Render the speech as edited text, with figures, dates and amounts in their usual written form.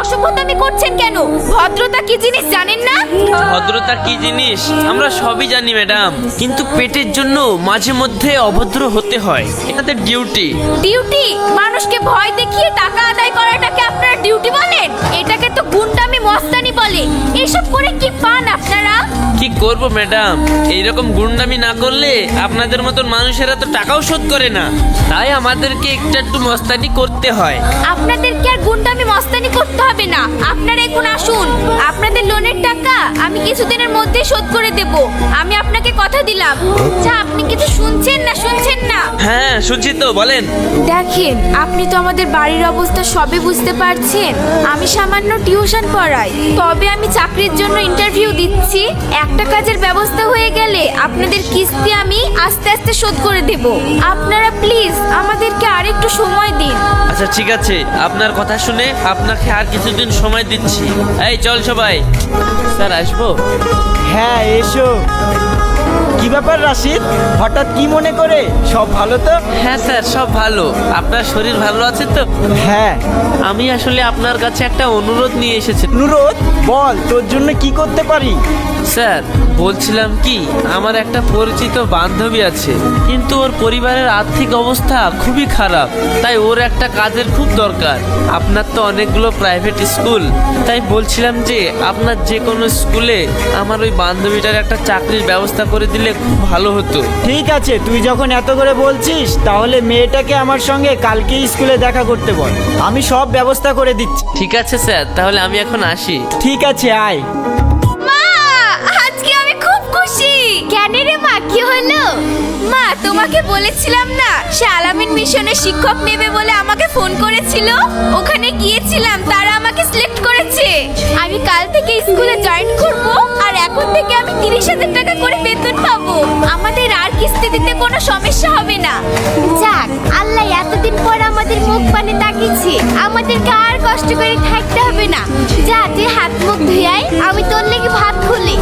অসভ্যতামি করছেন কেন? ভদ্রতা কি জিনিস জানেন না? ভদ্রতা কি জিনিস আমরা সবই জানি ম্যাডাম, কিন্তু পেটের জন্য মাঝে মধ্যে অভদ্র হতে হয়, এটাদের ডিউটি। ডিউটি? মানুষকে ভয় দেখিয়ে টাকা আদায় করাটাকে আপনারা ডিউটি বলেন? এটাকে তো গুন্ডামি মস্তানি বলে। এসব করে কি পান আপনারা? কি করব ম্যাডাম, এইরকম গুন্ডামি না করলে আপনাদের মতন মানুষেরা তো টাকাও শোধ করে না, তাই আমাদেরকে একটু মস্তানি করতে হয়। আপনাদেরকে আর গুন্ডামি মস্তানি করতে হবে না। আপনারা এখন আসুন, আপনাদের লোনের টাকা আমি কিছুদিনের মধ্যেই শোধ করে দেব। আমি আপনাকে কথা দিলাম। আচ্ছা, আপনি কিছু শুনছেন না? হ্যাঁ শুনছি তো, বলেন। দেখেন, আপনি তো আমাদের বাড়ির অবস্থা সবে বুঝতে পারছেন। আমি সামান্য টিউশন পড়াই, তবে আমি চাকরির জন্য ইন্টারভিউ দিচ্ছি। একটা কাজের ব্যবস্থা হয়ে গেলে আপনাদের কিস্তি আমি আস্তে আস্তে শোধ করে দেব। আপনারা প্লিজ আমাদেরকে আরেকটু সময় দিন। আচ্ছা ঠিক আছে, আপনার কথা শুনে আপনাকে আর কিছুদিন সময় দিচ্ছি। এই চল সবাই। স্যার আসবো? হ্যাঁ এসো। কি ব্যাপার রাশিদ, হঠাৎ কি মনে করে? সব ভালো তো? হ্যাঁ স্যার, সব ভালো। আপনার শরীর ভালো আছে তো? হ্যাঁ। আমি আসলে আপনার কাছে একটা অনুরোধ নিয়ে এসেছি। অনুরোধ? বল, তোর জন্য কি করতে পারি? স্যার বলছিলাম কি, আমার একটা পরিচিত বান্ধবী আছে, কিন্তু ওর পরিবারের আর্থিক অবস্থা খুবই খারাপ, তাই ওর একটা কাজের খুব দরকার। আপনার তো অনেকগুলো প্রাইভেট স্কুল, তাই বলছিলাম যে আপনার যে কোনো স্কুলে আমার ওই বান্ধবীটার একটা চাকরির ব্যবস্থা করে দিলে খুব ভালো হতো। ঠিক আছে, তুই যখন এত করে বলছিস তাহলে মেয়েটাকে আমার সঙ্গে কালকেই স্কুলে দেখা করতে বল, আমি সব ব্যবস্থা করে দিচ্ছি। ঠিক আছে স্যার, তাহলে আমি এখন আসি। ঠিক আছে, আয়। মা, আজকে আমি খুব খুশি। কেন রে মা, কি হলো? মা, তোমাকে বলেছিলাম না সে আলামিন মিশনের শিক্ষক নেবে বলে আমাকে ফোন করেছিল। ওখানে গিয়েছিলাম, তারা আমাকে সিলেক্ট করেছে। আমি কাল থেকে স্কুলে জয়েন করব, আর এখন থেকে আমি 30,000 টাকা করে বেতন পাবো। আমাদের আর কিস্তি দিতে কোনো সমস্যা হবে না। যাক, আল্লাহ এতদিন পর আমাদের মুখ পানে তাকিয়েছে। আমাদেরকে আর কষ্ট করে থাকতে হবে না। যা, তুই হাত মুখ ধুয়ে আয়, আমি তোর লেগে ভাত খুলি।